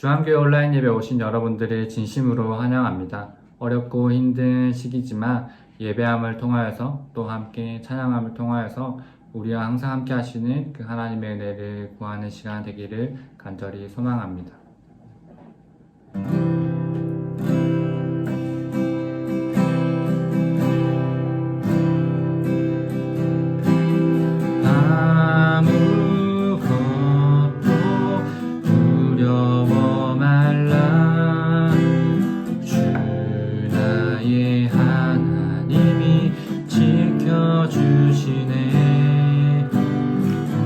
주한교회 온라인 예배 오신 여러분들을 진심으로 환영합니다. 어렵고 힘든 시기지만 예배함을 통하여서 또 함께 찬양함을 통하여서 우리와 항상 함께 하시는 그 하나님의 은혜를 구하는 시간 되기를 간절히 소망합니다.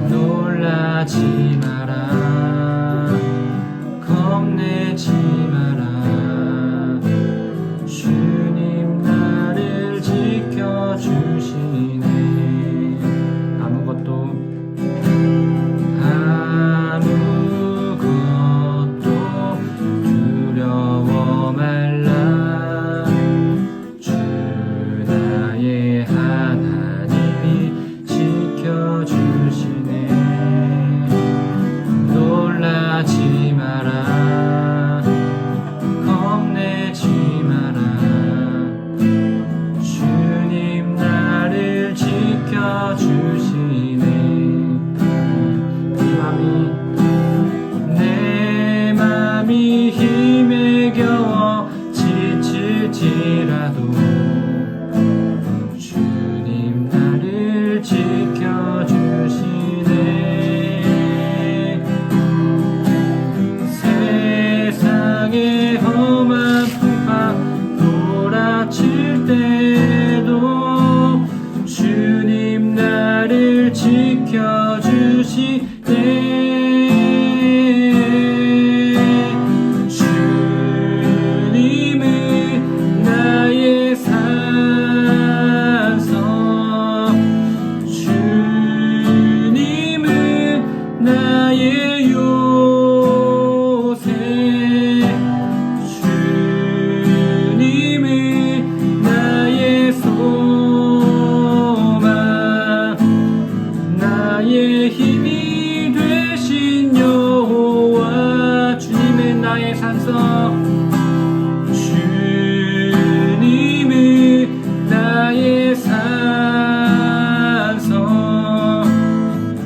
놀라지 마라, 겁내지 마라. 주님 나를 지켜주시네. 아무것도 두려워 말라. 주 나의 하나님이 지켜주시네. 놀라지 마라, 겁내지 마라. 주님 나를 지켜주시네. 내 맘이 힘에 겨워 지칠지라도 주님 나를 지켜주시네. 세상의 험한 풍파 돌아칠 때도 주님 나를 지켜주시네. 주님은 나의 산성, 주님은 나의 요새, 주님은 나의 소망, 나의 힘이 되신 여호와. 주님은 나의 산성, 주님은 나의 산성,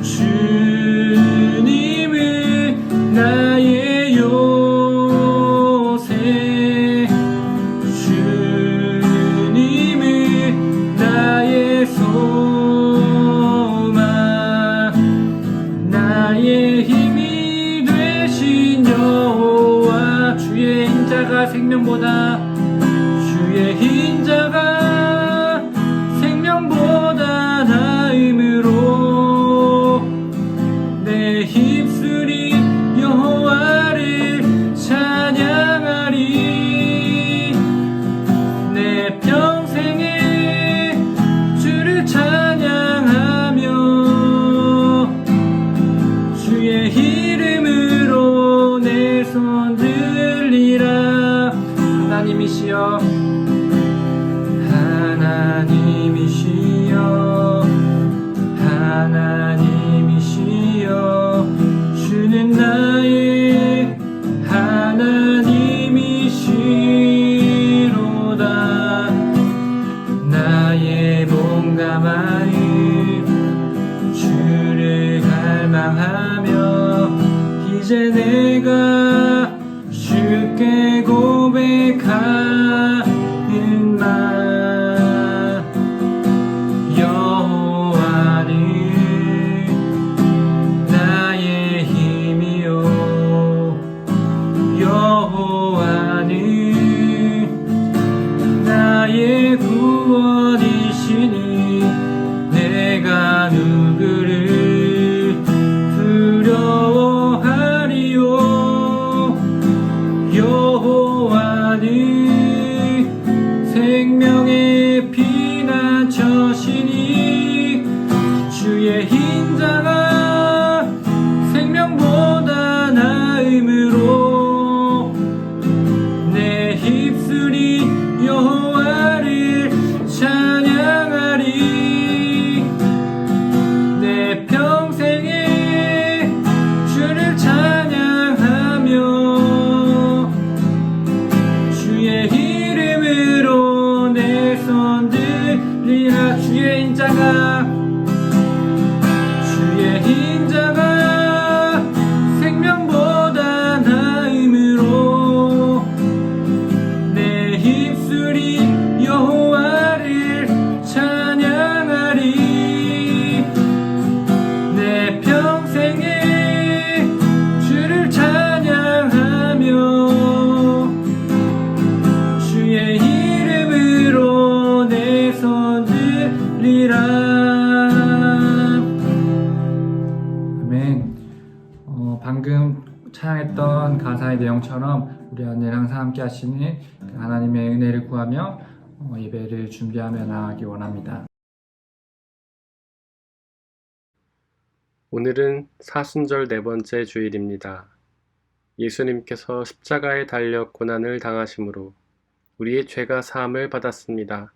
주님은 나의 요새, 주님은 나의 소망, 나의 힘이 되신 여호와. 주의 인자가 생명보다, 주의 인자가 생명보다 나음으로 내 입술이 여호와를 찬양하리. 내 평생에 주를 찬양하며 주의 이름으로 내 손 들리라. 하나님이시여, 하나님이시여, 하나님이시여. 주는 나의 하나님이시로다. 나의 몸과 마음 주를 갈망하며 이제 내가 주께 고백하는 말. 여호와는 나의 힘이요, 여호와는 나의 구원이시니 내가 누구를 두려워하리요. 여호와는 방금 찬양했던 가사의 내용처럼 우리 안에 항상 함께 하시는 그 하나님의 은혜를 구하며 예배를 준비하며 나아가기 원합니다. 오늘은 사순절 네 번째 주일입니다. 예수님께서 십자가에 달려 고난을 당하심으로 우리의 죄가 사함을 받았습니다.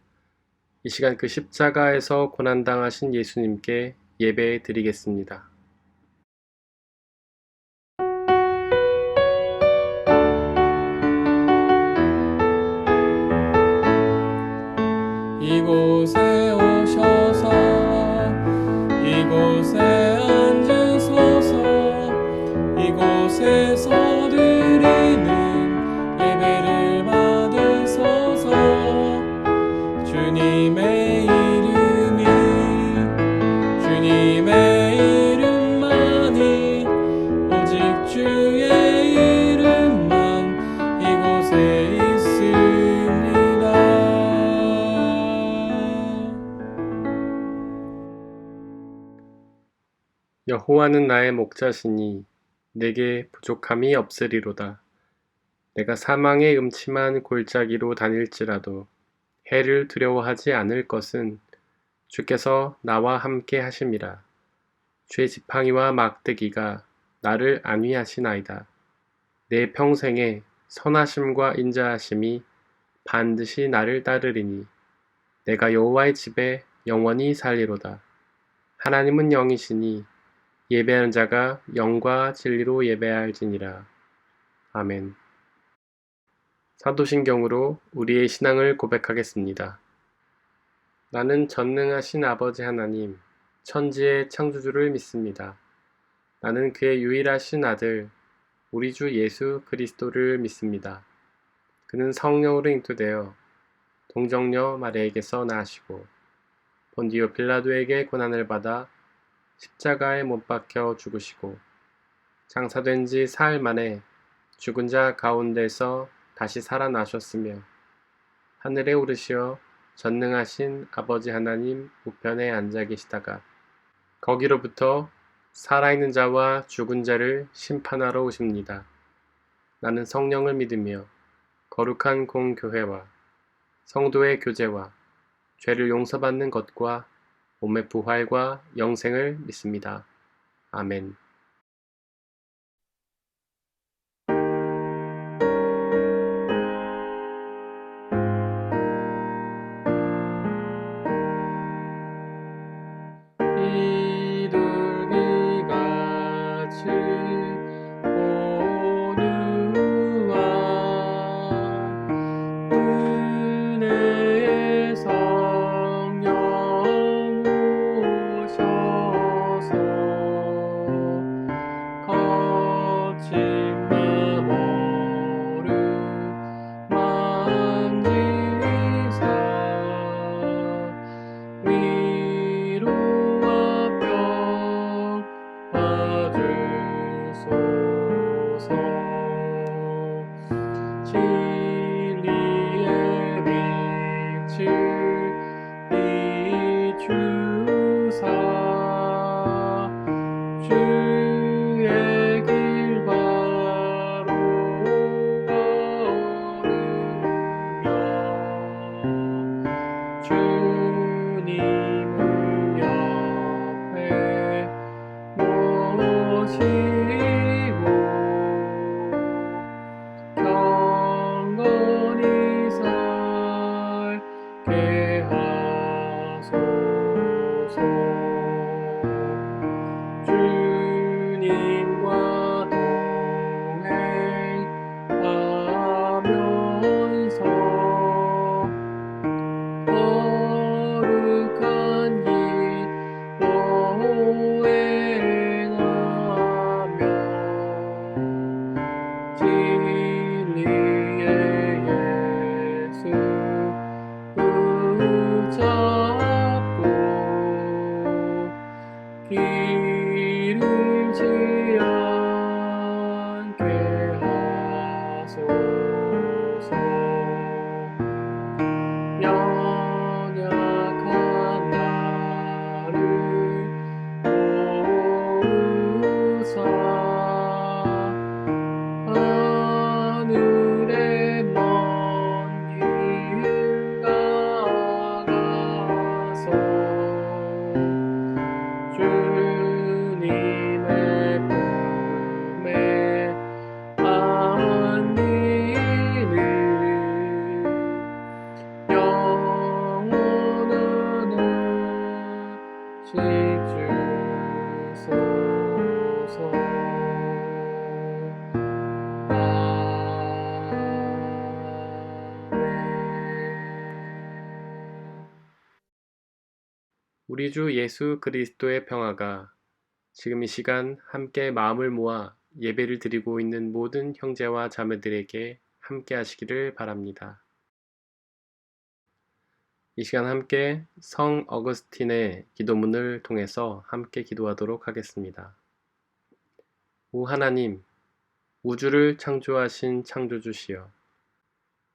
이 시간 그 십자가에서 고난당하신 예수님께 예배 드리겠습니다. 이곳에 오셔서 이곳에 앉으소서. 이곳에서 드리는 예배를 받으소서. 주님의 이름만이 오직 주의 이름만 이곳에 있습니다. 여호와는 나의 목자시니 내게 부족함이 없으리로다. 내가 사망의 음침한 골짜기로 다닐지라도 해를 두려워하지 않을 것은 주께서 나와 함께 하심이라. 주의 지팡이와 막대기가 나를 안위하시나이다. 내 평생에 선하심과 인자하심이 반드시 나를 따르리니 내가 여호와의 집에 영원히 살리로다. 하나님은 영이시니 예배하는 자가 영과 진리로 예배할지니라. 아멘. 사도신경으로 우리의 신앙을 고백하겠습니다. 나는 전능하신 아버지 하나님, 천지의 창조주를 믿습니다. 나는 그의 유일하신 아들, 우리 주 예수 그리스도를 믿습니다. 그는 성령으로 잉태되어 동정녀 마리아에게서 나시고 본디오 빌라도에게 고난을 받아 십자가에 못 박혀 죽으시고 장사된 지 사흘 만에 죽은 자 가운데서 다시 살아나셨으며 하늘에 오르시어 전능하신 아버지 하나님 우편에 앉아 계시다가 거기로부터 살아있는 자와 죽은 자를 심판하러 오십니다. 나는 성령을 믿으며 거룩한 공교회와 성도의 교제와 죄를 용서받는 것과 몸의 부활과 영생을 믿습니다. 아멘. 비둘기같이 온유와 은혜의 성령 오셔서 거친 마모를 만지사 위로와 평화 주소서. 진리의 빛을 비추사 주의 길 바로 걸으며 주님을 옆에 모시고 경건히 살게 하소서. 주님과 동행하면서 거룩한 길로 행하며 진리의 예수 붙잡고 기르지 않게 하소서. 연약한 나를 도우사 우리 주 예수 그리스도의 평화가 지금 이 시간 함께 마음을 모아 예배를 드리고 있는 모든 형제와 자매들에게 함께 하시기를 바랍니다. 이 시간 함께 성 어거스틴의 기도문을 통해서 함께 기도하도록 하겠습니다. 오 하나님, 우주를 창조하신 창조주시여,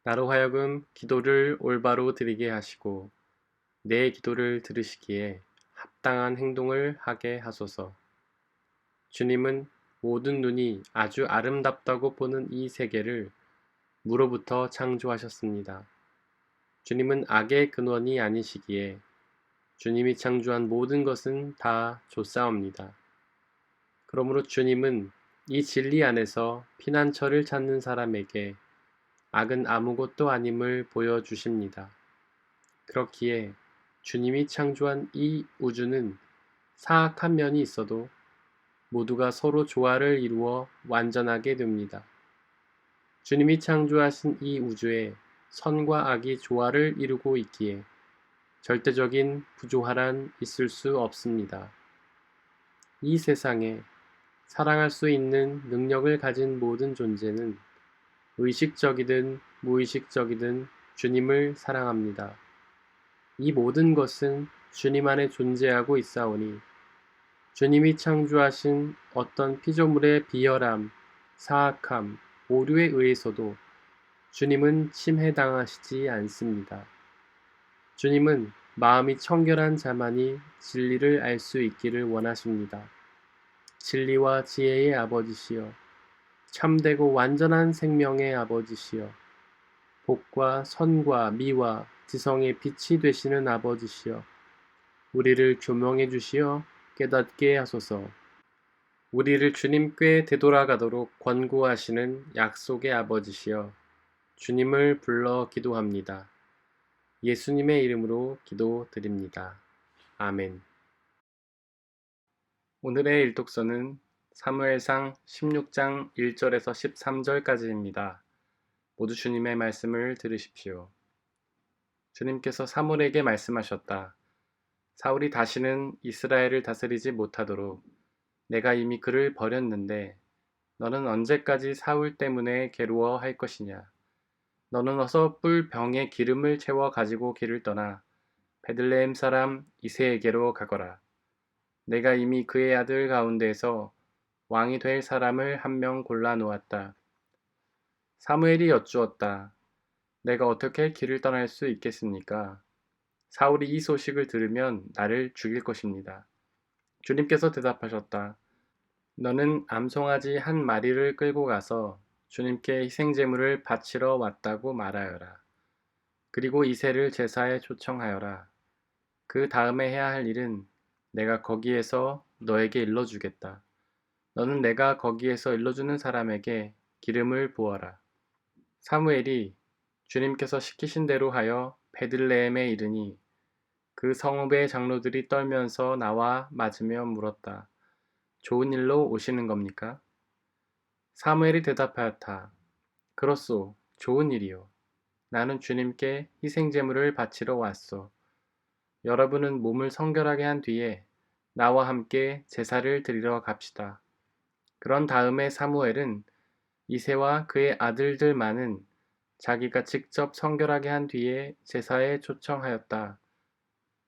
나로 하여금 기도를 올바로 드리게 하시고 내 기도를 들으시기에 합당한 행동을 하게 하소서. 주님은 모든 눈이 아주 아름답다고 보는 이 세계를 무로부터 창조하셨습니다. 주님은 악의 근원이 아니시기에 주님이 창조한 모든 것은 다 좋사옵니다. 그러므로 주님은 이 진리 안에서 피난처를 찾는 사람에게 악은 아무것도 아님을 보여주십니다. 그렇기에 주님이 창조한 이 우주는 사악한 면이 있어도 모두가 서로 조화를 이루어 완전하게 됩니다. 주님이 창조하신 이 우주에 선과 악이 조화를 이루고 있기에 절대적인 부조화란 있을 수 없습니다. 이 세상에 사랑할 수 있는 능력을 가진 모든 존재는 의식적이든 무의식적이든 주님을 사랑합니다. 이 모든 것은 주님 안에 존재하고 있사오니 주님이 창조하신 어떤 피조물의 비열함, 사악함, 오류에 의해서도 주님은 침해당하시지 않습니다. 주님은 마음이 청결한 자만이 진리를 알 수 있기를 원하십니다. 진리와 지혜의 아버지시여, 참되고 완전한 생명의 아버지시여, 복과 선과 미와 지성의 빛이 되시는 아버지시여, 우리를 조명해 주시어 깨닫게 하소서. 우리를 주님께 되돌아가도록 권고하시는 약속의 아버지시여, 주님을 불러 기도합니다. 예수님의 이름으로 기도드립니다. 아멘. 오늘의 일독서는 사무엘상 16장 1절에서 13절까지입니다. 모두 주님의 말씀을 들으십시오. 주님께서 사무엘에게 말씀하셨다. 사울이 다시는 이스라엘을 다스리지 못하도록 내가 이미 그를 버렸는데 너는 언제까지 사울 때문에 괴로워할 것이냐. 너는 어서 뿔 병에 기름을 채워 가지고 길을 떠나 베들레헴 사람 이새에게로 가거라. 내가 이미 그의 아들 가운데에서 왕이 될 사람을 한 명 골라 놓았다. 사무엘이 여쭈었다. 내가 어떻게 길을 떠날 수 있겠습니까? 사울이 이 소식을 들으면 나를 죽일 것입니다. 주님께서 대답하셨다. 너는 암송아지 한 마리를 끌고 가서 주님께 희생제물을 바치러 왔다고 말하여라. 그리고 이새를 제사에 초청하여라. 그 다음에 해야 할 일은 내가 거기에서 너에게 일러주겠다. 너는 내가 거기에서 일러주는 사람에게 기름을 부어라. 사무엘이 주님께서 시키신 대로 하여 베들레헴에 이르니 그 성읍의 장로들이 떨면서 나와 맞으며 물었다. 좋은 일로 오시는 겁니까? 사무엘이 대답하였다. 그렇소, 좋은 일이요. 나는 주님께 희생제물을 바치러 왔소. 여러분은 몸을 성결하게 한 뒤에 나와 함께 제사를 드리러 갑시다. 그런 다음에 사무엘은 이새와 그의 아들들만은 자기가 직접 성결하게 한 뒤에 제사에 초청하였다.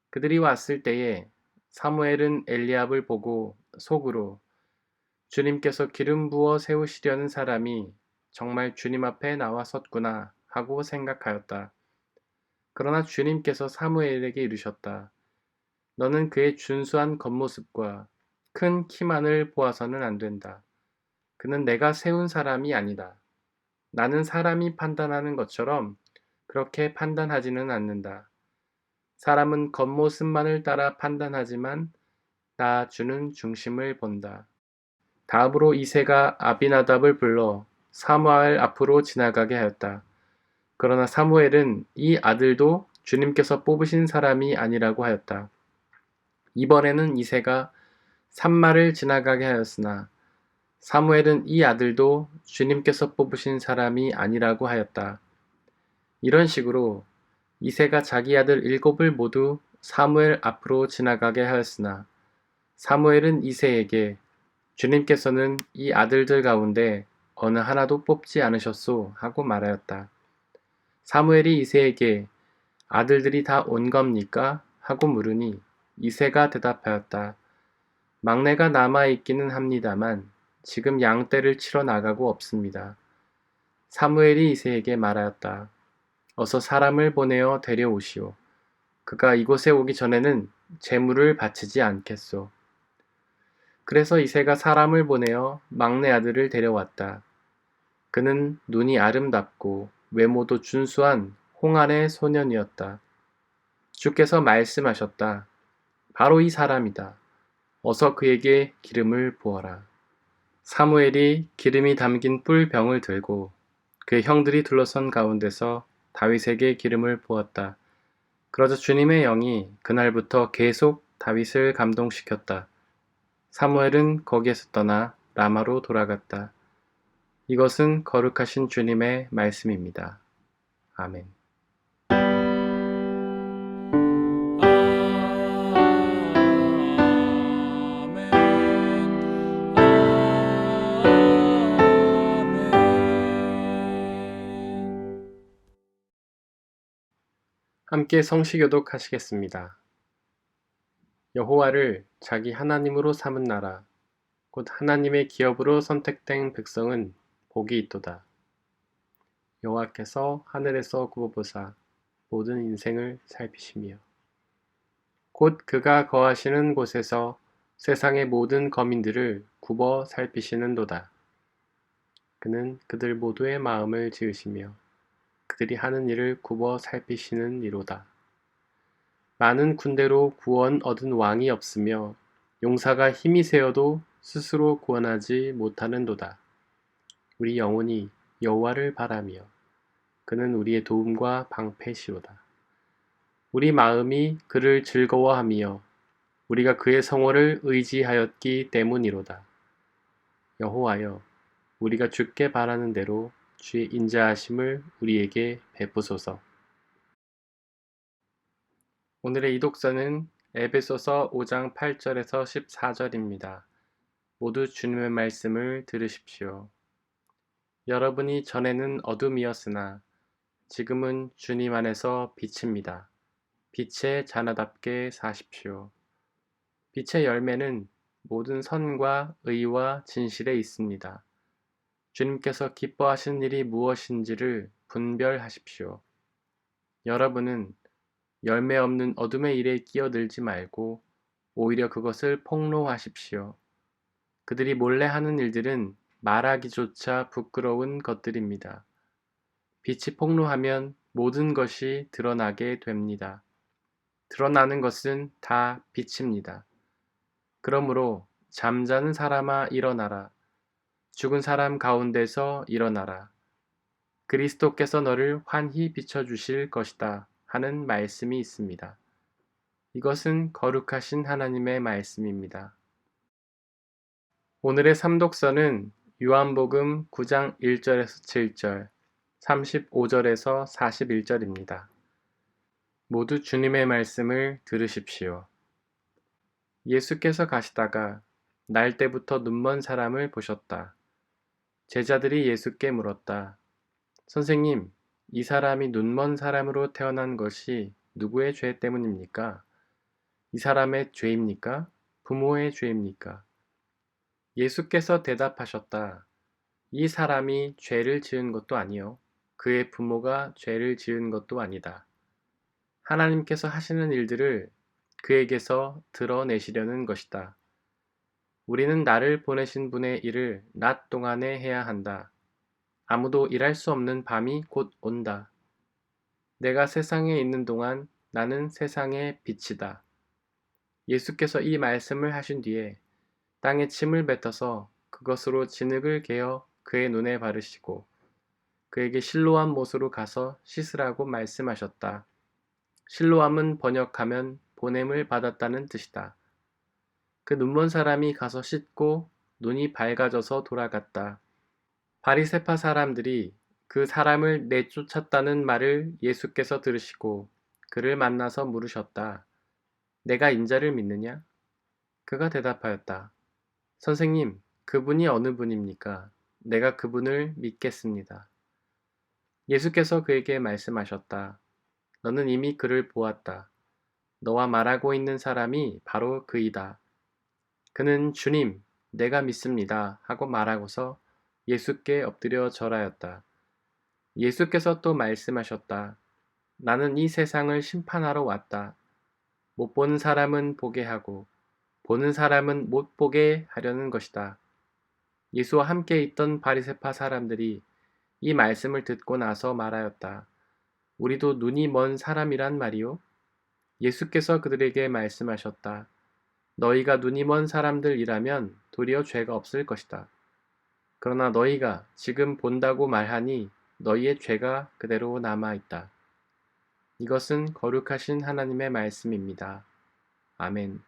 그들이 왔을 때에 사무엘은 엘리압을 보고 속으로 주님께서 기름 부어 세우시려는 사람이 정말 주님 앞에 나와 섰구나 하고 생각하였다. 그러나 주님께서 사무엘에게 이르셨다. 너는 그의 준수한 겉모습과 큰 키만을 보아서는 안 된다. 그는 내가 세운 사람이 아니다. 나는 사람이 판단하는 것처럼 그렇게 판단하지는 않는다. 사람은 겉모습만을 따라 판단하지만 나 주는 중심을 본다. 다음으로 이새가 아비나답을 불러 사무엘 앞으로 지나가게 하였다. 그러나 사무엘은 이 아들도 주님께서 뽑으신 사람이 아니라고 하였다. 이번에는 이새가 산마를 지나가게 하였으나 사무엘은 이 아들도 주님께서 뽑으신 사람이 아니라고 하였다. 이런 식으로 이새가 자기 아들 7을 모두 사무엘 앞으로 지나가게 하였으나 사무엘은 이새에게 주님께서는 이 아들들 가운데 어느 하나도 뽑지 않으셨소 하고 말하였다. 사무엘이 이새에게 아들들이 다 온 겁니까? 하고 물으니 이새가 대답하였다. 막내가 남아 있기는 합니다만 지금 양떼를 치러 나가고 없습니다. 사무엘이 이새에게 말하였다. 어서 사람을 보내어 데려오시오. 그가 이곳에 오기 전에는 제물을 바치지 않겠소. 그래서 이새가 사람을 보내어 막내 아들을 데려왔다. 그는 눈이 아름답고 외모도 준수한 홍안의 소년이었다. 주께서 말씀하셨다. 바로 이 사람이다. 어서 그에게 기름을 부어라. 사무엘이 기름이 담긴 뿔병을 들고 그의 형들이 둘러선 가운데서 다윗에게 기름을 부었다. 그러자 주님의 영이 그날부터 계속 다윗을 감동시켰다. 사무엘은 거기에서 떠나 라마로 돌아갔다. 이것은 거룩하신 주님의 말씀입니다. 아멘. 함께 성시교독 하시겠습니다. 여호와를 자기 하나님으로 삼은 나라, 곧 하나님의 기업으로 선택된 백성은 복이 있도다. 여호와께서 하늘에서 굽어보사 모든 인생을 살피시며 곧 그가 거하시는 곳에서 세상의 모든 거민들을 굽어 살피시는도다. 그는 그들 모두의 마음을 지으시며 그들이 하는 일을 굽어 살피시는 이로다. 많은 군대로 구원 얻은 왕이 없으며 용사가 힘이 세어도 스스로 구원하지 못하는도다. 우리 영혼이 여호와를 바라며 그는 우리의 도움과 방패시로다. 우리 마음이 그를 즐거워하며 우리가 그의 성호를 의지하였기 때문이로다. 여호와여, 우리가 주께 바라는 대로 주의 인자하심을 우리에게 베푸소서. 오늘의 이독서는 에베소서 5장 8절에서 14절입니다. 모두 주님의 말씀을 들으십시오. 여러분이 전에는 어둠이었으나 지금은 주님 안에서 빛입니다. 빛의 자녀답게 사십시오. 빛의 열매는 모든 선과 의와 진실에 있습니다. 주님께서 기뻐하시는 일이 무엇인지를 분별하십시오. 여러분은 열매 없는 어둠의 일에 끼어들지 말고 오히려 그것을 폭로하십시오. 그들이 몰래 하는 일들은 말하기조차 부끄러운 것들입니다. 빛이 폭로하면 모든 것이 드러나게 됩니다. 드러나는 것은 다 빛입니다. 그러므로 잠자는 사람아 일어나라. 죽은 사람 가운데서 일어나라. 그리스도께서 너를 환히 비춰주실 것이다 하는 말씀이 있습니다. 이것은 거룩하신 하나님의 말씀입니다. 오늘의 삼독서는 요한복음 9장 1절에서 7절, 35절에서 41절입니다. 모두 주님의 말씀을 들으십시오. 예수께서 가시다가 날 때부터 눈먼 사람을 보셨다. 제자들이 예수께 물었다. 선생님, 이 사람이 눈먼 사람으로 태어난 것이 누구의 죄 때문입니까? 이 사람의 죄입니까? 부모의 죄입니까? 예수께서 대답하셨다. 이 사람이 죄를 지은 것도 아니요. 그의 부모가 죄를 지은 것도 아니다. 하나님께서 하시는 일들을 그에게서 드러내시려는 것이다. 우리는 나를 보내신 분의 일을 낮 동안에 해야 한다. 아무도 일할 수 없는 밤이 곧 온다. 내가 세상에 있는 동안 나는 세상의 빛이다. 예수께서 이 말씀을 하신 뒤에 땅에 침을 뱉어서 그것으로 진흙을 개어 그의 눈에 바르시고 그에게 실로암 못으로 가서 씻으라고 말씀하셨다. 실로암은 번역하면 보냄을 받았다는 뜻이다. 그 눈먼 사람이 가서 씻고 눈이 밝아져서 돌아갔다. 바리새파 사람들이 그 사람을 내쫓았다는 말을 예수께서 들으시고 그를 만나서 물으셨다. 내가 인자를 믿느냐? 그가 대답하였다. 선생님, 그분이 어느 분입니까? 내가 그분을 믿겠습니다. 예수께서 그에게 말씀하셨다. 너는 이미 그를 보았다. 너와 말하고 있는 사람이 바로 그이다. 그는 주님, 내가 믿습니다. 하고 말하고서 예수께 엎드려 절하였다. 예수께서 또 말씀하셨다. 나는 이 세상을 심판하러 왔다. 못 보는 사람은 보게 하고, 보는 사람은 못 보게 하려는 것이다. 예수와 함께 있던 바리새파 사람들이 이 말씀을 듣고 나서 말하였다. 우리도 눈이 먼 사람이란 말이요? 예수께서 그들에게 말씀하셨다. 너희가 눈이 먼 사람들이라면 도리어 죄가 없을 것이다. 그러나 너희가 지금 본다고 말하니 너희의 죄가 그대로 남아 있다. 이것은 거룩하신 하나님의 말씀입니다. 아멘.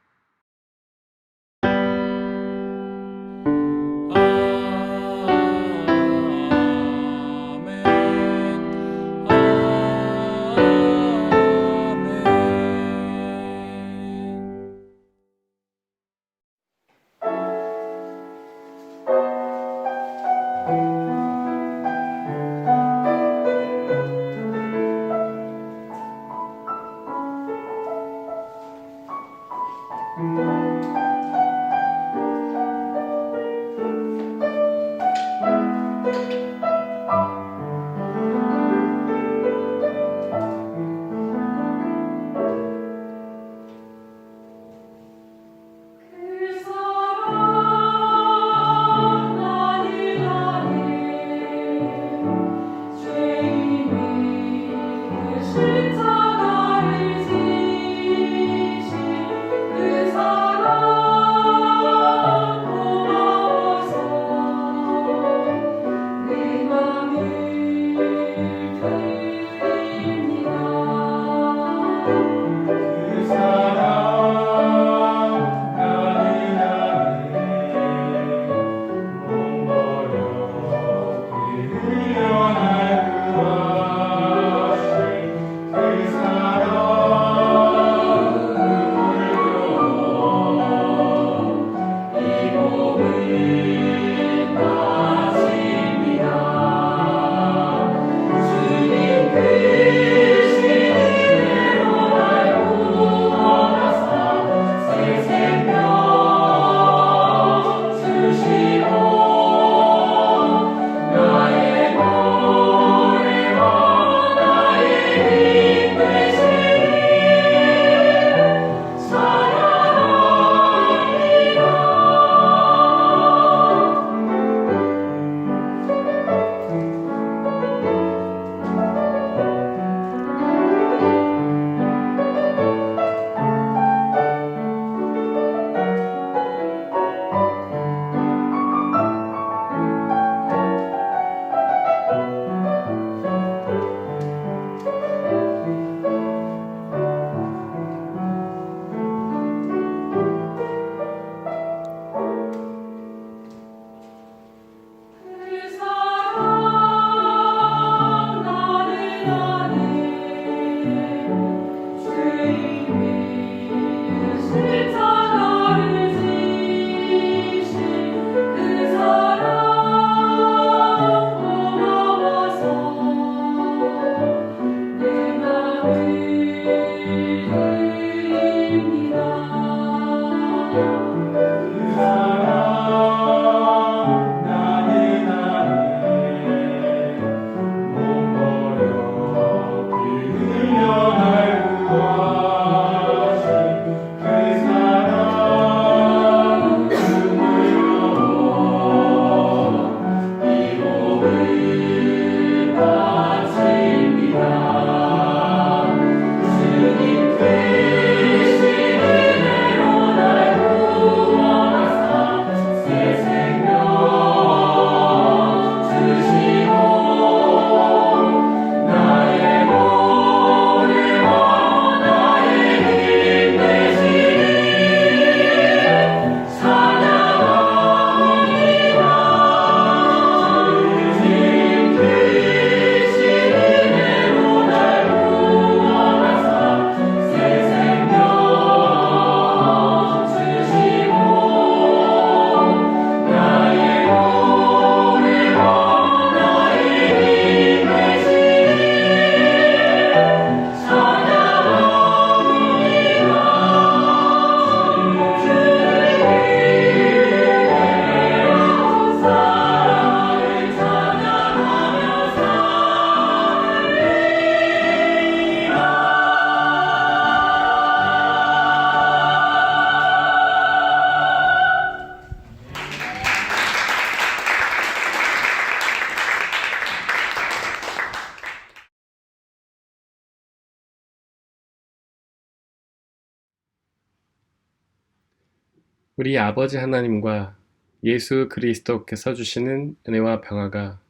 우리 아버지 하나님과 예수 그리스도께서 주시는 은혜와 평화가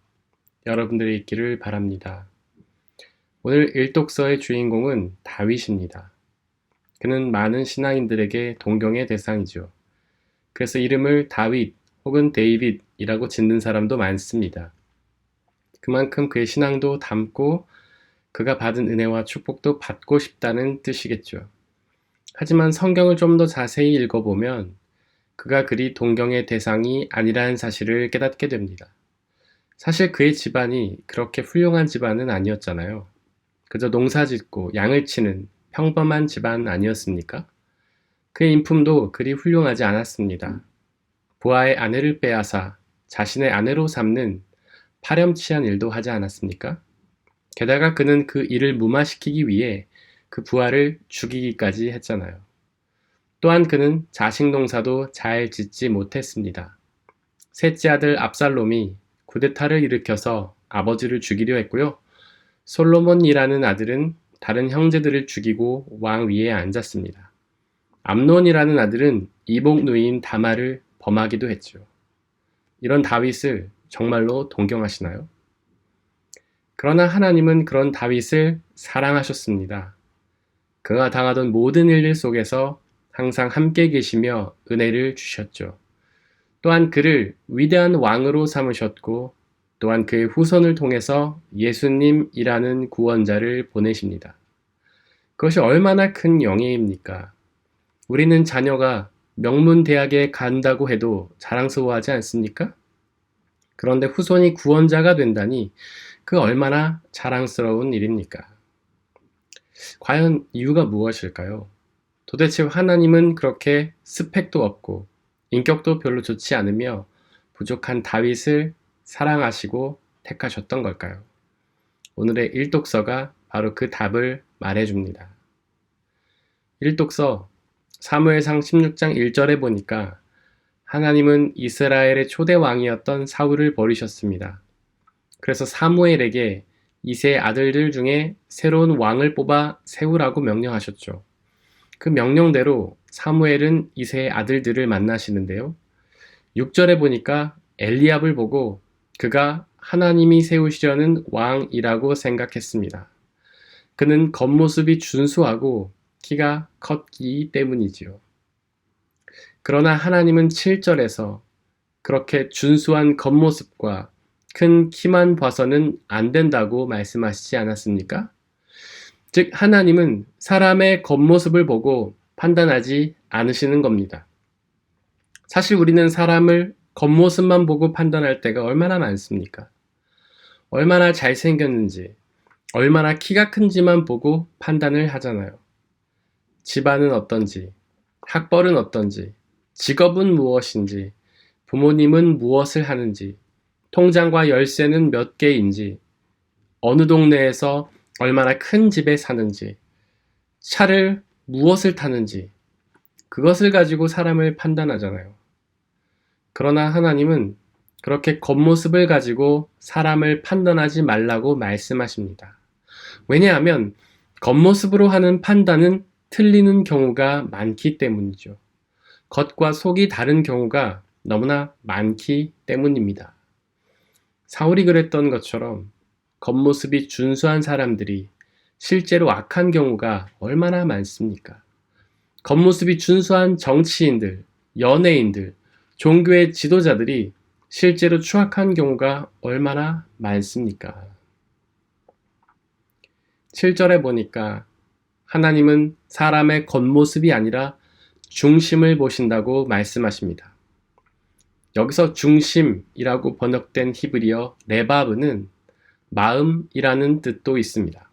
여러분들의 있기를 바랍니다. 오늘 일독서의 주인공은 다윗입니다. 그는 많은 신앙인들에게 동경의 대상이죠. 그래서 이름을 다윗 혹은 데이빗이라고 짓는 사람도 많습니다. 그만큼 그의 신앙도 담고 그가 받은 은혜와 축복도 받고 싶다는 뜻이겠죠. 하지만 성경을 좀 더 자세히 읽어보면 그가 그리 동경의 대상이 아니라는 사실을 깨닫게 됩니다. 사실 그의 집안이 그렇게 훌륭한 집안은 아니었잖아요. 그저 농사짓고 양을 치는 평범한 집안 아니었습니까? 그의 인품도 그리 훌륭하지 않았습니다. 부하의 아내를 빼앗아 자신의 아내로 삼는 파렴치한 일도 하지 않았습니까? 게다가 그는 그 일을 무마시키기 위해 그 부하를 죽이기까지 했잖아요. 또한 그는 자식 농사도 잘 짓지 못했습니다. 셋째 아들 압살롬이 쿠데타를 일으켜서 아버지를 죽이려 했고요. 솔로몬이라는 아들은 다른 형제들을 죽이고 왕 위에 앉았습니다. 암논이라는 아들은 이복 누이인 다말을 범하기도 했죠. 이런 다윗을 정말로 동경하시나요? 그러나 하나님은 그런 다윗을 사랑하셨습니다. 그가 당하던 모든 일 속에서 항상 함께 계시며 은혜를 주셨죠. 또한 그를 위대한 왕으로 삼으셨고 또한 그의 후손을 통해서 예수님이라는 구원자를 보내십니다. 그것이 얼마나 큰 영예입니까? 우리는 자녀가 명문대학에 간다고 해도 자랑스러워하지 않습니까? 그런데 후손이 구원자가 된다니 그 얼마나 자랑스러운 일입니까? 과연 이유가 무엇일까요? 도대체 하나님은 그렇게 스펙도 없고 인격도 별로 좋지 않으며 부족한 다윗을 사랑하시고 택하셨던 걸까요? 오늘의 일독서가 바로 그 답을 말해줍니다. 일독서 사무엘상 16장 1절에 보니까 하나님은 이스라엘의 초대 왕이었던 사울을 버리셨습니다. 그래서 사무엘에게 이새의 아들들 중에 새로운 왕을 뽑아 세우라고 명령하셨죠. 그 명령대로 사무엘은 이새의 아들들을 만나시는데요. 6절에 보니까 엘리압을 보고 그가 하나님이 세우시려는 왕이라고 생각했습니다. 그는 겉모습이 준수하고 키가 컸기 때문이지요. 그러나 하나님은 7절에서 그렇게 준수한 겉모습과 큰 키만 봐서는 안 된다고 말씀하시지 않았습니까? 즉 하나님은 사람의 겉모습을 보고 판단하지 않으시는 겁니다. 사실 우리는 사람을 겉모습만 보고 판단할 때가 얼마나 많습니까? 얼마나 잘생겼는지, 얼마나 키가 큰지만 보고 판단을 하잖아요. 집안은 어떤지, 학벌은 어떤지, 직업은 무엇인지, 부모님은 무엇을 하는지, 통장과 열쇠는 몇 개인지, 어느 동네에서 얼마나 큰 집에 사는지, 차를 무엇을 타는지, 그것을 가지고 사람을 판단하잖아요. 그러나 하나님은 그렇게 겉모습을 가지고 사람을 판단하지 말라고 말씀하십니다. 왜냐하면 겉모습으로 하는 판단은 틀리는 경우가 많기 때문이죠. 겉과 속이 다른 경우가 너무나 많기 때문입니다. 사울이 그랬던 것처럼 겉모습이 준수한 사람들이 실제로 악한 경우가 얼마나 많습니까? 겉모습이 준수한 정치인들, 연예인들, 종교의 지도자들이 실제로 추악한 경우가 얼마나 많습니까? 7절에 보니까 하나님은 사람의 겉모습이 아니라 중심을 보신다고 말씀하십니다. 여기서 중심이라고 번역된 히브리어 레바브는 마음이라는 뜻도 있습니다.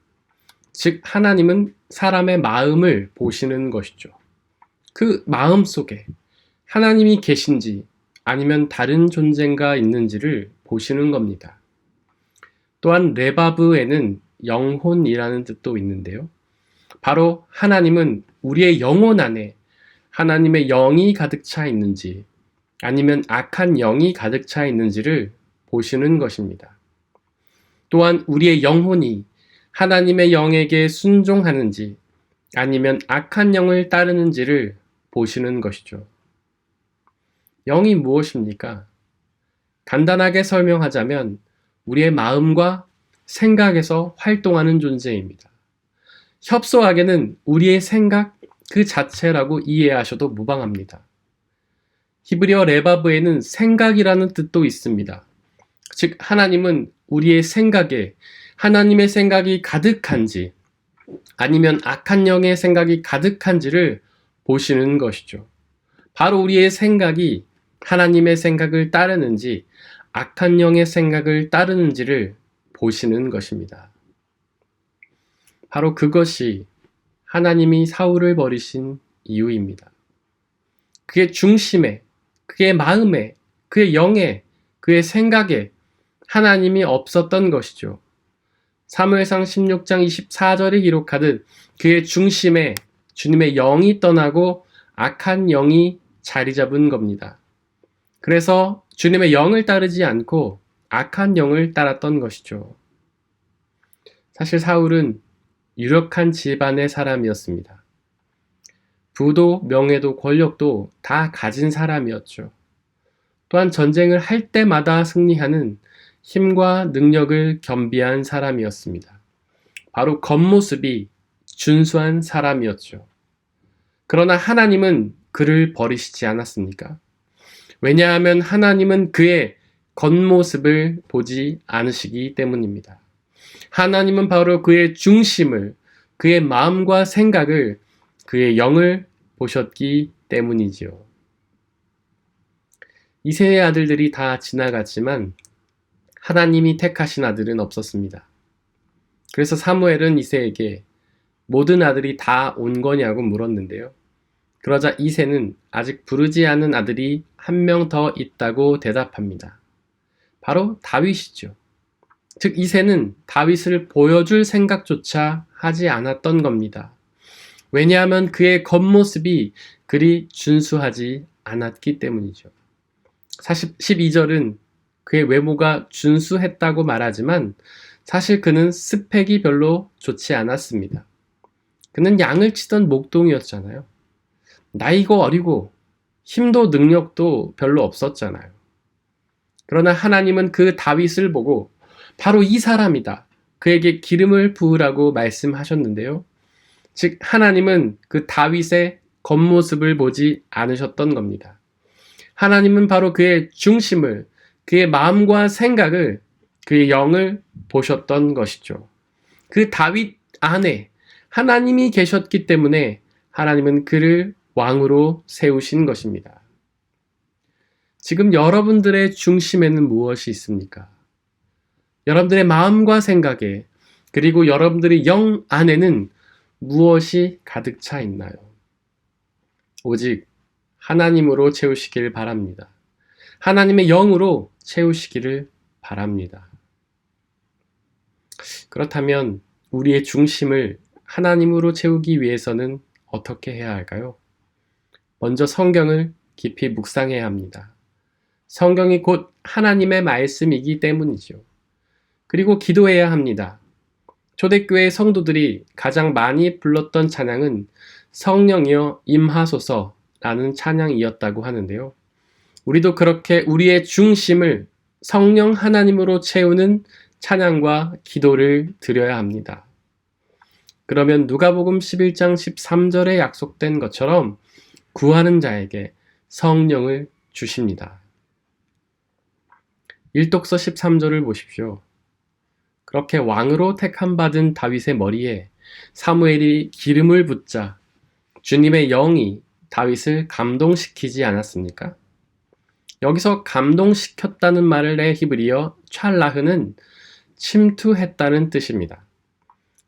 즉 하나님은 사람의 마음을 보시는 것이죠. 그 마음 속에 하나님이 계신지 아니면 다른 존재가 있는지를 보시는 겁니다. 또한 레바브에는 영혼이라는 뜻도 있는데요. 바로 하나님은 우리의 영혼 안에 하나님의 영이 가득 차 있는지 아니면 악한 영이 가득 차 있는지를 보시는 것입니다. 또한 우리의 영혼이 하나님의 영에게 순종하는지 아니면 악한 영을 따르는지를 보시는 것이죠. 영이 무엇입니까? 간단하게 설명하자면 우리의 마음과 생각에서 활동하는 존재입니다. 협소하게는 우리의 생각 그 자체라고 이해하셔도 무방합니다. 히브리어 레바브에는 생각이라는 뜻도 있습니다. 즉 하나님은 우리의 생각에 하나님의 생각이 가득한지 아니면 악한 영의 생각이 가득한지를 보시는 것이죠. 바로 우리의 생각이 하나님의 생각을 따르는지 악한 영의 생각을 따르는지를 보시는 것입니다. 바로 그것이 하나님이 사울을 버리신 이유입니다. 그의 중심에, 그의 마음에, 그의 영에, 그의 생각에 하나님이 없었던 것이죠. 사무엘상 16장 24절에 기록하듯 그의 중심에 주님의 영이 떠나고 악한 영이 자리 잡은 겁니다. 그래서 주님의 영을 따르지 않고 악한 영을 따랐던 것이죠. 사실 사울은 유력한 집안의 사람이었습니다. 부도, 명예도, 권력도 다 가진 사람이었죠. 또한 전쟁을 할 때마다 승리하는 힘과 능력을 겸비한 사람이었습니다. 바로 겉모습이 준수한 사람이었죠. 그러나 하나님은 그를 버리시지 않았습니까? 왜냐하면 하나님은 그의 겉모습을 보지 않으시기 때문입니다. 하나님은 바로 그의 중심을, 그의 마음과 생각을, 그의 영을 보셨기 때문이지요. 이새의 아들들이 다 지나갔지만 하나님이 택하신 아들은 없었습니다. 그래서 사무엘은 이새에게 모든 아들이 다 온 거냐고 물었는데요. 그러자 이새는 아직 부르지 않은 아들이 한 명 더 있다고 대답합니다. 바로 다윗이죠. 즉 이새는 다윗을 보여줄 생각조차 하지 않았던 겁니다. 왜냐하면 그의 겉모습이 그리 준수하지 않았기 때문이죠. 12절은 그의 외모가 준수했다고 말하지만 사실 그는 스펙이 별로 좋지 않았습니다. 그는 양을 치던 목동이었잖아요. 나이고 어리고 힘도 능력도 별로 없었잖아요. 그러나 하나님은 그 다윗을 보고 바로 이 사람이다. 그에게 기름을 부으라고 말씀하셨는데요. 즉 하나님은 그 다윗의 겉모습을 보지 않으셨던 겁니다. 하나님은 바로 그의 중심을, 그의 마음과 생각을, 그의 영을 보셨던 것이죠. 그 다윗 안에 하나님이 계셨기 때문에 하나님은 그를 왕으로 세우신 것입니다. 지금 여러분들의 중심에는 무엇이 있습니까? 여러분들의 마음과 생각에, 그리고 여러분들의 영 안에는 무엇이 가득 차 있나요? 오직 하나님으로 채우시길 바랍니다. 하나님의 영으로 채우시기를 바랍니다. 그렇다면 우리의 중심을 하나님으로 채우기 위해서는 어떻게 해야 할까요? 먼저 성경을 깊이 묵상해야 합니다. 성경이 곧 하나님의 말씀이기 때문이죠. 그리고 기도해야 합니다. 초대교회 성도들이 가장 많이 불렀던 찬양은 성령이여 임하소서라는 찬양이었다고 하는데요. 우리도 그렇게 우리의 중심을 성령 하나님으로 채우는 찬양과 기도를 드려야 합니다. 그러면 누가복음 11장 13절에 약속된 것처럼 구하는 자에게 성령을 주십니다. 일독서 13절을 보십시오. 그렇게 왕으로 택함받은 다윗의 머리에 사무엘이 기름을 붓자 주님의 영이 다윗을 감동시키지 않았습니까? 여기서 감동시켰다는 말의 히브리어 찰라흐는 침투했다는 뜻입니다.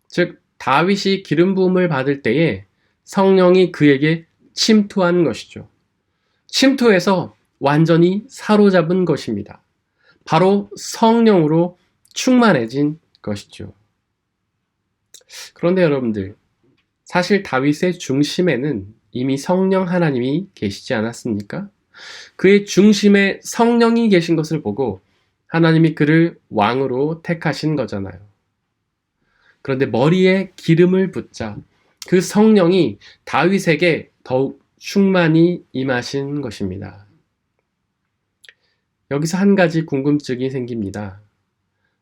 즉 다윗이 기름 부음을 받을 때에 성령이 그에게 침투한 것이죠. 침투해서 완전히 사로잡은 것입니다. 바로 성령으로 충만해진 것이죠. 그런데 여러분들, 사실 다윗의 중심에는 이미 성령 하나님이 계시지 않았습니까? 그의 중심에 성령이 계신 것을 보고 하나님이 그를 왕으로 택하신 거잖아요. 그런데 머리에 기름을 붓자 그 성령이 다윗에게 더욱 충만히 임하신 것입니다. 여기서 한 가지 궁금증이 생깁니다.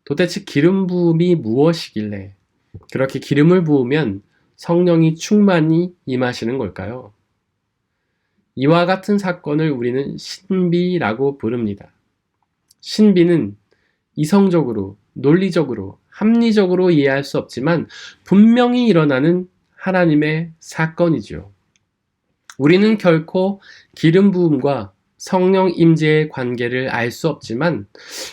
도대체 기름 부음이 무엇이길래 그렇게 기름을 부으면 성령이 충만히 임하시는 걸까요? 이와 같은 사건을 우리는 신비라고 부릅니다. 신비는 이성적으로, 논리적으로, 합리적으로 이해할 수 없지만 분명히 일어나는 하나님의 사건이죠. 우리는 결코 기름 부음과 성령 임재의 관계를 알 수 없지만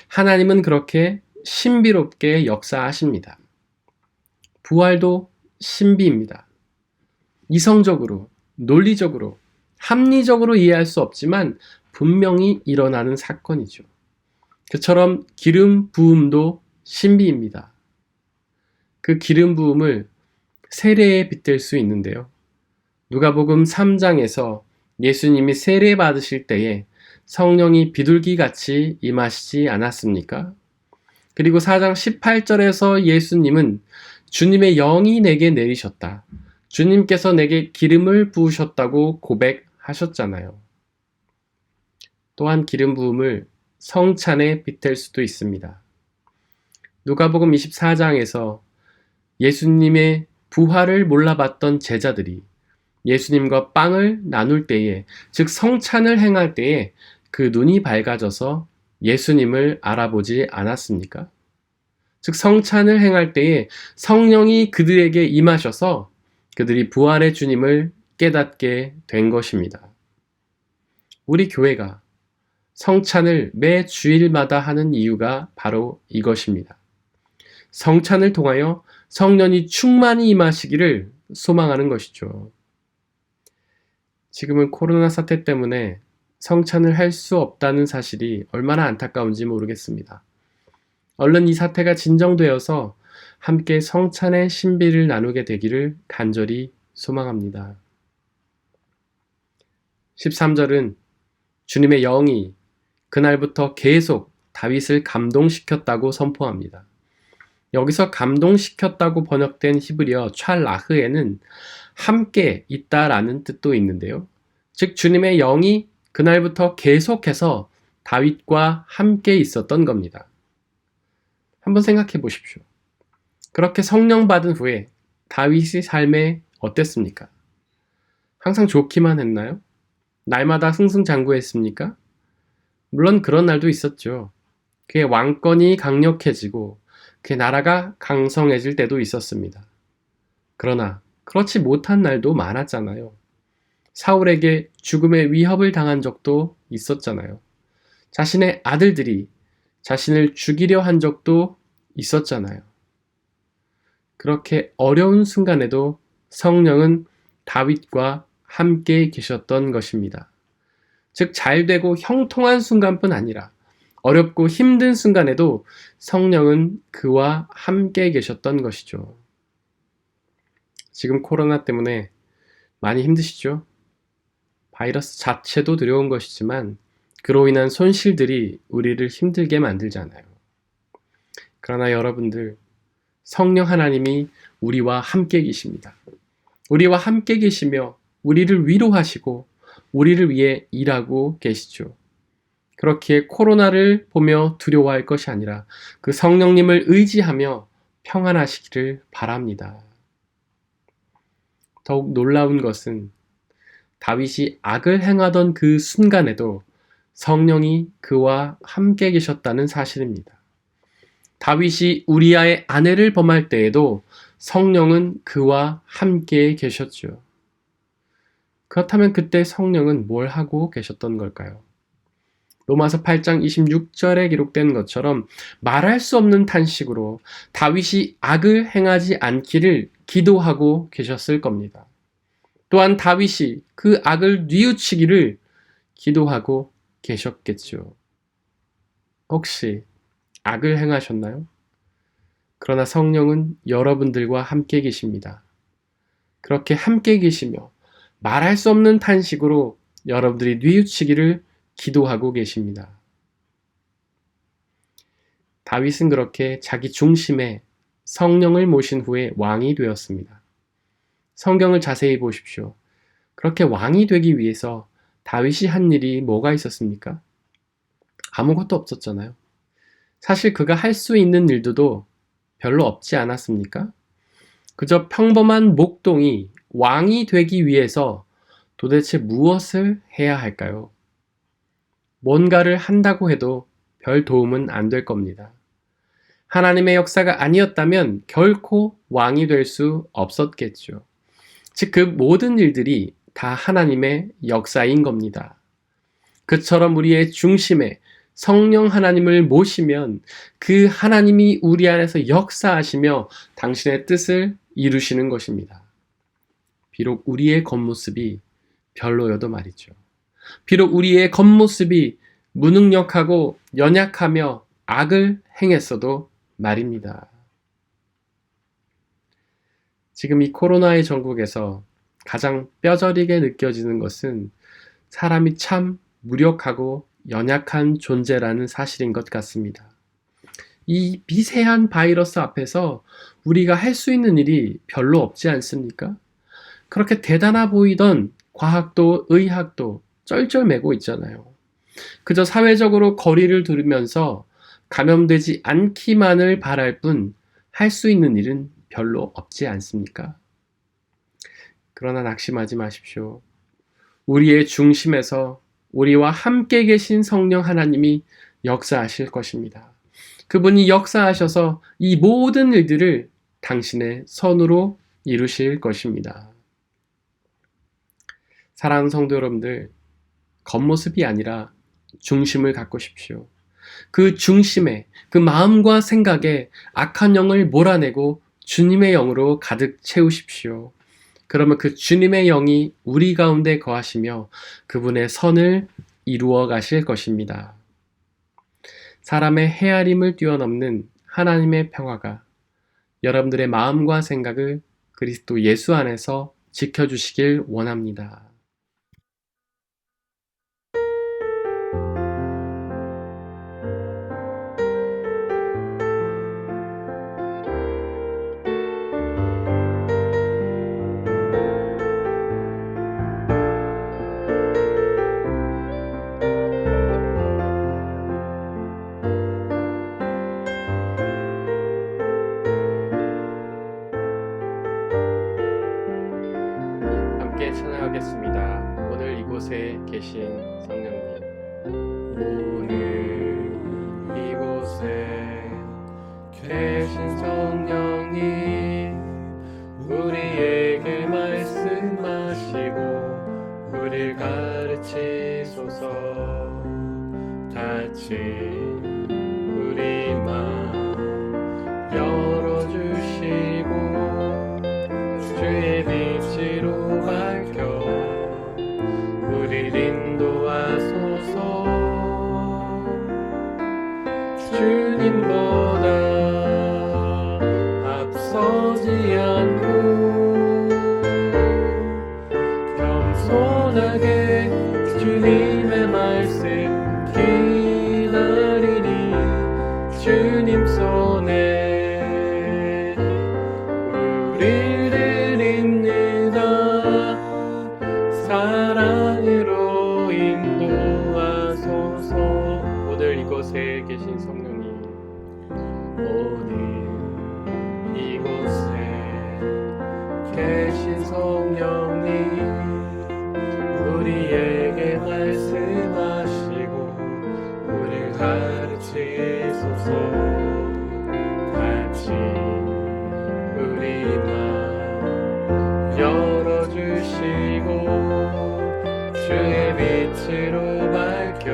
하나님은 그렇게 신비롭게 역사하십니다. 부활도 신비입니다. 이성적으로, 논리적으로, 합리적으로 이해할 수 없지만 분명히 일어나는 사건이죠. 그처럼 기름 부음도 신비입니다. 그 기름 부음을 세례에 빗댈 수 있는데요. 누가복음 3장에서 예수님이 세례 받으실 때에 성령이 비둘기같이 임하시지 않았습니까? 그리고 4장 18절에서 예수님은 주님의 영이 내게 내리셨다. 주님께서 내게 기름을 부으셨다고 고백하셨잖아요. 또한 기름 부음을 성찬에 빗댈 수도 있습니다. 누가복음 24장에서 예수님의 부활을 몰라봤던 제자들이 예수님과 빵을 나눌 때에, 즉 성찬을 행할 때에 그 눈이 밝아져서 예수님을 알아보지 않았습니까? 즉 성찬을 행할 때에 성령이 그들에게 임하셔서 그들이 부활의 주님을 깨닫게 된 것입니다. 우리 교회가 성찬을 매 주일마다 하는 이유가 바로 이것입니다. 성찬을 통하여 성령이 충만히 임하시기를 소망하는 것이죠. 지금은 코로나 사태 때문에 성찬을 할 수 없다는 사실이 얼마나 안타까운지 모르겠습니다. 얼른 이 사태가 진정되어서 함께 성찬의 신비를 나누게 되기를 간절히 소망합니다. 13절은 주님의 영이 그날부터 계속 다윗을 감동시켰다고 선포합니다. 여기서 감동시켰다고 번역된 히브리어 찰라흐에는 함께 있다라는 뜻도 있는데요. 즉 주님의 영이 그날부터 계속해서 다윗과 함께 있었던 겁니다. 한번 생각해 보십시오. 그렇게 성령 받은 후에 다윗의 삶에 어땠습니까? 항상 좋기만 했나요? 날마다 승승장구했습니까? 물론 그런 날도 있었죠. 그의 왕권이 강력해지고 그의 나라가 강성해질 때도 있었습니다. 그러나 그렇지 못한 날도 많았잖아요. 사울에게 죽음의 위협을 당한 적도 있었잖아요. 자신의 아들들이 자신을 죽이려 한 적도 있었잖아요. 그렇게 어려운 순간에도 성령은 다윗과 함께 계셨던 것입니다. 즉 잘되고 형통한 순간뿐 아니라 어렵고 힘든 순간에도 성령은 그와 함께 계셨던 것이죠. 지금 코로나 때문에 많이 힘드시죠? 바이러스 자체도 두려운 것이지만 그로 인한 손실들이 우리를 힘들게 만들잖아요. 그러나 여러분들, 성령 하나님이 우리와 함께 계십니다. 우리와 함께 계시며 우리를 위로하시고 우리를 위해 일하고 계시죠. 그렇기에 코로나를 보며 두려워할 것이 아니라 그 성령님을 의지하며 평안하시기를 바랍니다. 더욱 놀라운 것은 다윗이 악을 행하던 그 순간에도 성령이 그와 함께 계셨다는 사실입니다. 다윗이 우리아의 아내를 범할 때에도 성령은 그와 함께 계셨죠. 그렇다면 그때 성령은 뭘 하고 계셨던 걸까요? 로마서 8장 26절에 기록된 것처럼 말할 수 없는 탄식으로 다윗이 악을 행하지 않기를 기도하고 계셨을 겁니다. 또한 다윗이 그 악을 뉘우치기를 기도하고 계셨겠죠. 혹시 악을 행하셨나요? 그러나 성령은 여러분들과 함께 계십니다. 그렇게 함께 계시며 말할 수 없는 탄식으로 여러분들이 뉘우치기를 기도하고 계십니다. 다윗은 그렇게 자기 중심에 성령을 모신 후에 왕이 되었습니다. 성경을 자세히 보십시오. 그렇게 왕이 되기 위해서 다윗이 한 일이 뭐가 있었습니까? 아무것도 없었잖아요. 사실 그가 할 수 있는 일들도 별로 없지 않았습니까? 그저 평범한 목동이 왕이 되기 위해서 도대체 무엇을 해야 할까요? 뭔가를 한다고 해도 별 도움은 안 될 겁니다. 하나님의 역사가 아니었다면 결코 왕이 될 수 없었겠죠. 즉, 그 모든 일들이 다 하나님의 역사인 겁니다. 그처럼 우리의 중심에 성령 하나님을 모시면 그 하나님이 우리 안에서 역사하시며 당신의 뜻을 이루시는 것입니다. 비록 우리의 겉모습이 별로여도 말이죠. 비록 우리의 겉모습이 무능력하고 연약하며 악을 행했어도 말입니다. 지금 이 코로나의 전국에서 가장 뼈저리게 느껴지는 것은 사람이 참 무력하고 연약한 존재라는 사실인 것 같습니다. 이 미세한 바이러스 앞에서 우리가 할 수 있는 일이 별로 없지 않습니까? 그렇게 대단해 보이던 과학도 의학도 쩔쩔매고 있잖아요. 그저 사회적으로 거리를 두면서 감염되지 않기만을 바랄 뿐 할 수 있는 일은 별로 없지 않습니까? 그러나 낙심하지 마십시오. 우리의 중심에서 우리와 함께 계신 성령 하나님이 역사하실 것입니다. 그분이 역사하셔서 이 모든 일들을 당신의 선으로 이루실 것입니다. 사랑하는 성도 여러분들, 겉모습이 아니라 중심을 갖고십시오. 그 중심에, 그 마음과 생각에 악한 영을 몰아내고 주님의 영으로 가득 채우십시오. 그러면 그 주님의 영이 우리 가운데 거하시며 그분의 선을 이루어 가실 것입니다. 사람의 헤아림을 뛰어넘는 하나님의 평화가 여러분들의 마음과 생각을 그리스도 예수 안에서 지켜주시길 원합니다. 함께 찬양하겠습니다. 오늘 이곳에 계신 성령님. 오늘 이곳에 계신 성령님 우리에게 말씀하시고 우릴 가르치소서. 다친 우리 마음 열어주시고 주의 빛으로 밝혀 우릴 인도하소서. 주님보다 앞서지 않고 겸손하게 주님의 말씀 기다리니 주님 손에 우리를 입는다. 사랑으로 인도하소서. 오늘 이곳에 계신 성령님, 오늘 이곳에 계신 성령님 우리에게 말씀하시고 우릴 가르치소서. 같이 우리 마음 열어주시고 주의 빛으로 밝혀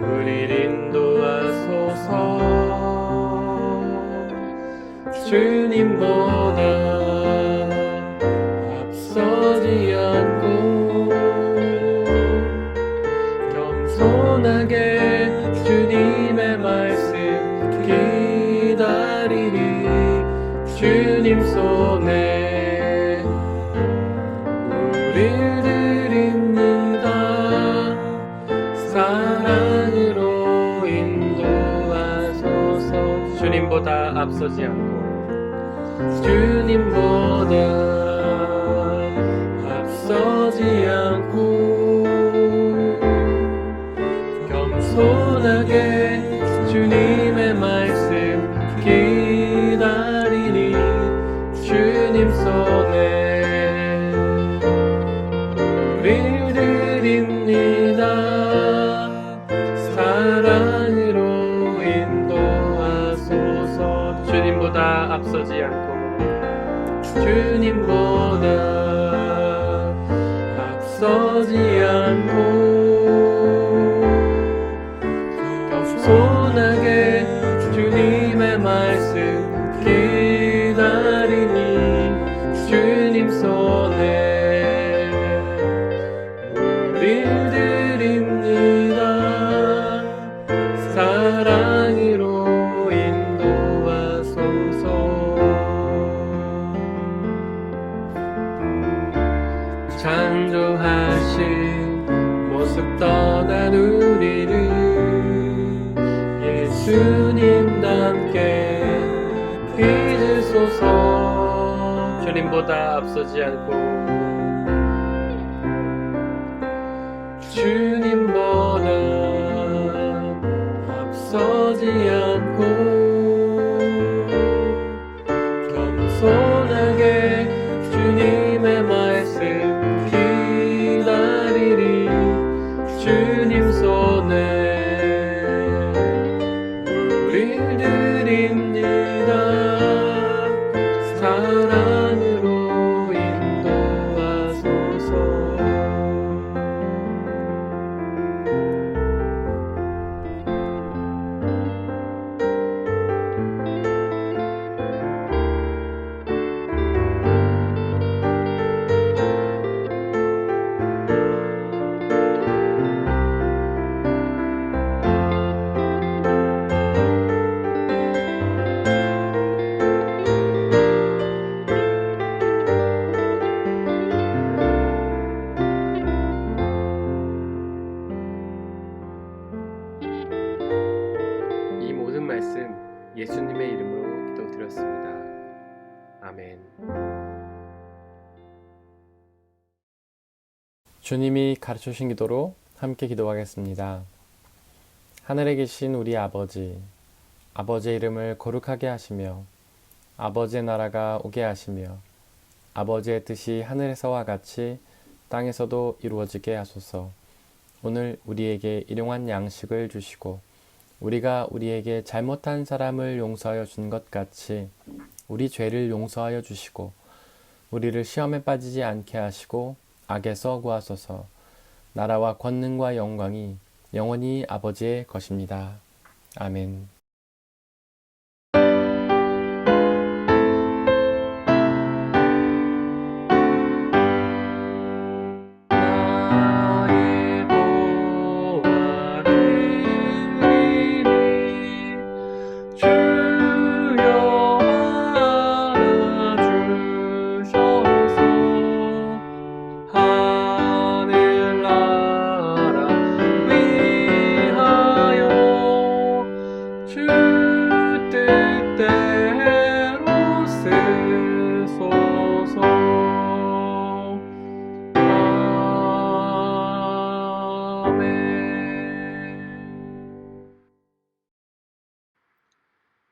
우릴 인도하소서. 주님보다 앞서지 않고 겸손하게 주님의 말씀 기다리니 주님 손에 우리를 입는다. 사랑으로 인도하소서. 주님보다 앞서지 않고 주님보다 앞서지 않고 겸손하게 주님의 말씀 기다리니 주님 손에 우릴 드립니다. 사랑으로 인도하소서. 주님보다 앞서지 않고 주님보다 앞서지 않고 겸손하게 주님의 말씀 기다리니 주님 손에 우릴 드립니다. 사랑으로 인도하소서. 창조하신 모습 떠난 우리를 예수님답게 빚으소서. 주님보다 앞서지 않고 주님보다 앞서지 않고 겸손하게 주님의 말씀 기다리리 주님 손에 우릴 드립니다. 사랑으로 인도하소서. 이 모든 말씀 예수님의 이름으로 기도드렸습니다. 아멘. 주님이 가르쳐주신 기도로 함께 기도하겠습니다. 하늘에 계신 우리 아버지, 아버지의 이름을 거룩하게 하시며 아버지의 나라가 오게 하시며 아버지의 뜻이 하늘에서와 같이 땅에서도 이루어지게 하소서. 오늘 우리에게 일용할 양식을 주시고 우리가 우리에게 잘못한 사람을 용서하여 준 것 같이 우리 죄를 용서하여 주시고 우리를 시험에 빠지지 않게 하시고 악에서 구하소서. 나라와 권능과 영광이 영원히 아버지의 것입니다. 아멘. 나의 보화 되리니 주여 알아주셔서 하늘나라 위하여 주 뜻대로 쓰소서.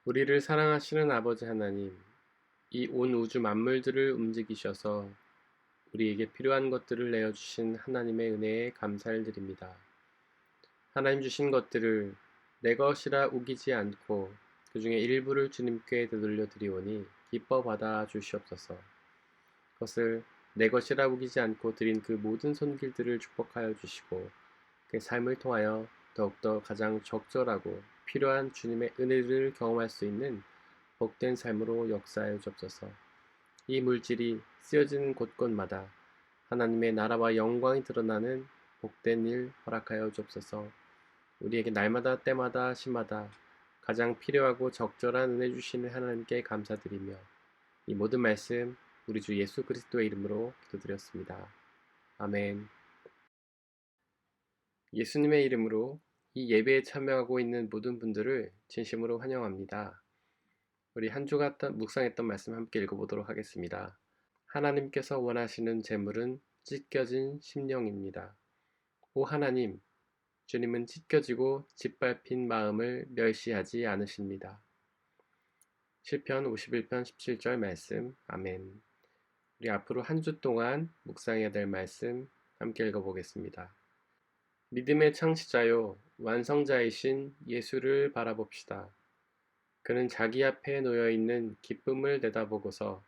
우리를 사랑하시는 아버지 하나님, 이 온 우주 만물들을 움직이셔서 우리에게 필요한 것들을 내어주신 하나님의 은혜에 감사를 드립니다. 하나님 주신 것들을 내 것이라 우기지 않고 그 중에 일부를 주님께 되돌려 드리오니 기뻐 받아 주시옵소서. 그것을 내 것이라 우기지 않고 드린 그 모든 손길들을 축복하여 주시고 그 삶을 통하여 더욱더 가장 적절하고 필요한 주님의 은혜를 경험할 수 있는 복된 삶으로 역사하여 주옵소서. 이 물질이 쓰여진 곳곳마다 하나님의 나라와 영광이 드러나는 복된 일 허락하여 주옵소서. 우리에게 날마다 때마다 시마다 가장 필요하고 적절한 은혜 주시는 하나님께 감사드리며 이 모든 말씀 우리 주 예수 그리스도의 이름으로 기도드렸습니다. 아멘. 예수님의 이름으로 이 예배에 참여하고 있는 모든 분들을 진심으로 환영합니다. 우리 한 주가 묵상했던 말씀 함께 읽어보도록 하겠습니다. 하나님께서 원하시는 제물은 찢겨진 심령입니다. 오 하나님, 주님은 찢겨지고 짓밟힌 마음을 멸시하지 않으십니다. 시편 51편 17절 말씀. 아멘. 우리 앞으로 한 주 동안 묵상해야 될 말씀 함께 읽어보겠습니다. 믿음의 창시자요 완성자이신 예수를 바라봅시다. 그는 자기 앞에 놓여있는 기쁨을 내다보고서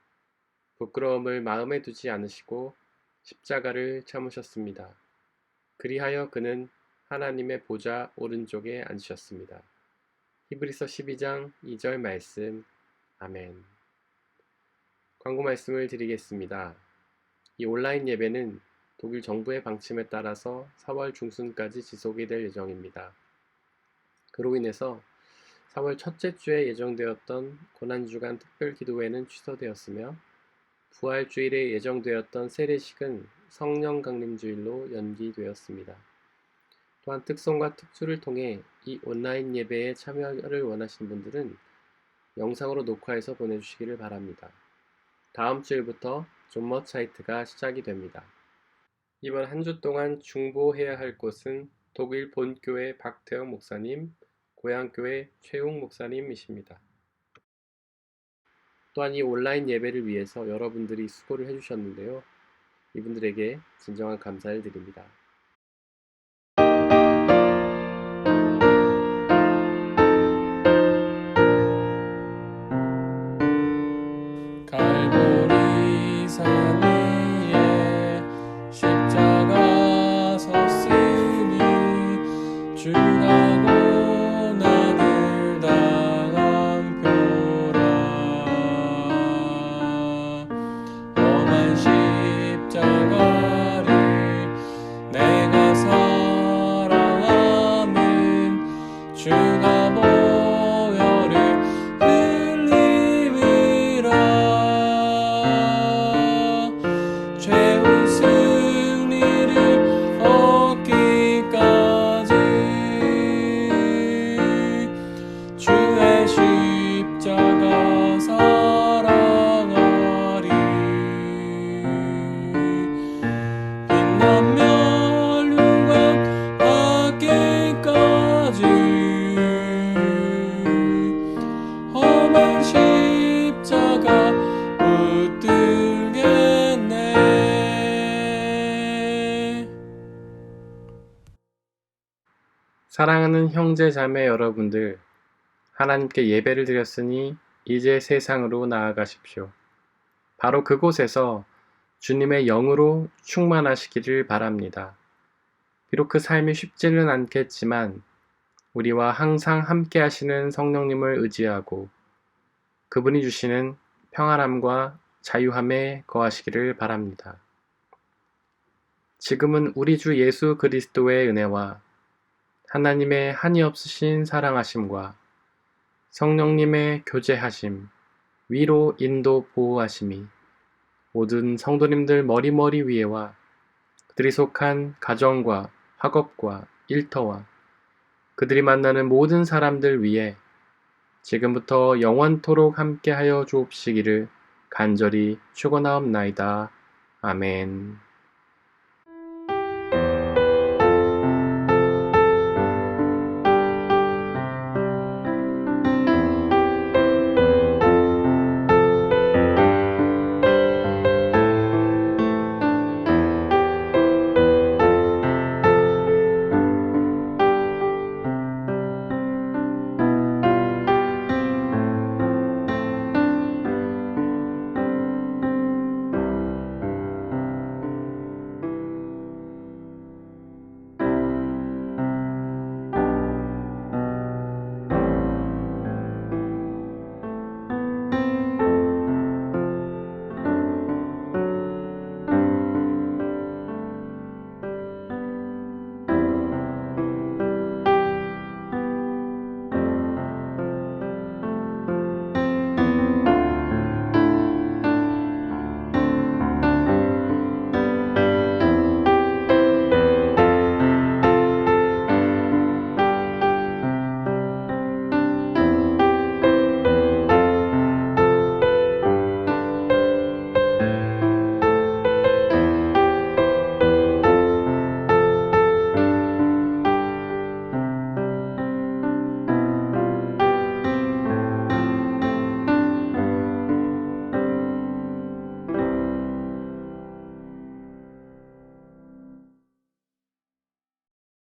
부끄러움을 마음에 두지 않으시고 십자가를 참으셨습니다. 그리하여 그는 하나님의 보좌 오른쪽에 앉으셨습니다. 히브리서 12장 2절 말씀. 아멘. 광고 말씀을 드리겠습니다. 이 온라인 예배는 독일 정부의 방침에 따라서 4월 중순까지 지속이 될 예정입니다. 그로 인해서 4월 첫째 주에 예정되었던 고난주간 특별기도회는 취소되었으며 부활주일에 예정되었던 세례식은 성령 강림주일로 연기되었습니다. 또한 특송과 특주를 통해 이 온라인 예배에 참여를 원하시는 분들은 영상으로 녹화해서 보내주시기를 바랍니다. 다음 주일부터 존머 차이트가 시작이 됩니다. 이번 한 주 동안 중보해야 할 곳은 독일 본교회 박태영 목사님, 고향교회 최웅 목사님이십니다. 또한 이 온라인 예배를 위해서 여러분들이 수고를 해주셨는데요. 이분들에게 진정한 감사를 드립니다. 갈보리 산 위에 십자가 섰으니 주가 고난을 당한 표라. 험한 십자가를 내가 사랑함은 주가 보혈을 흘림이라. 최후 승리를 얻기까지 주의 십자가 사랑하리. 빛나며 흉관 받기까지 험한 십자가 붙들겠네. 사랑하는 형제 자매 여러분들, 하나님께 예배를 드렸으니 이제 세상으로 나아가십시오. 바로 그곳에서 주님의 영으로 충만하시기를 바랍니다. 비록 그 삶이 쉽지는 않겠지만 우리와 항상 함께 하시는 성령님을 의지하고 그분이 주시는 평안함과 자유함에 거하시기를 바랍니다. 지금은 우리 주 예수 그리스도의 은혜와 하나님의 한이 없으신 사랑하심과 성령님의 교제하심, 위로 인도 보호하심이 모든 성도님들 머리머리 위에와 그들이 속한 가정과 학업과 일터와 그들이 만나는 모든 사람들 위에 지금부터 영원토록 함께하여 주옵시기를 간절히 축원하옵나이다. 아멘.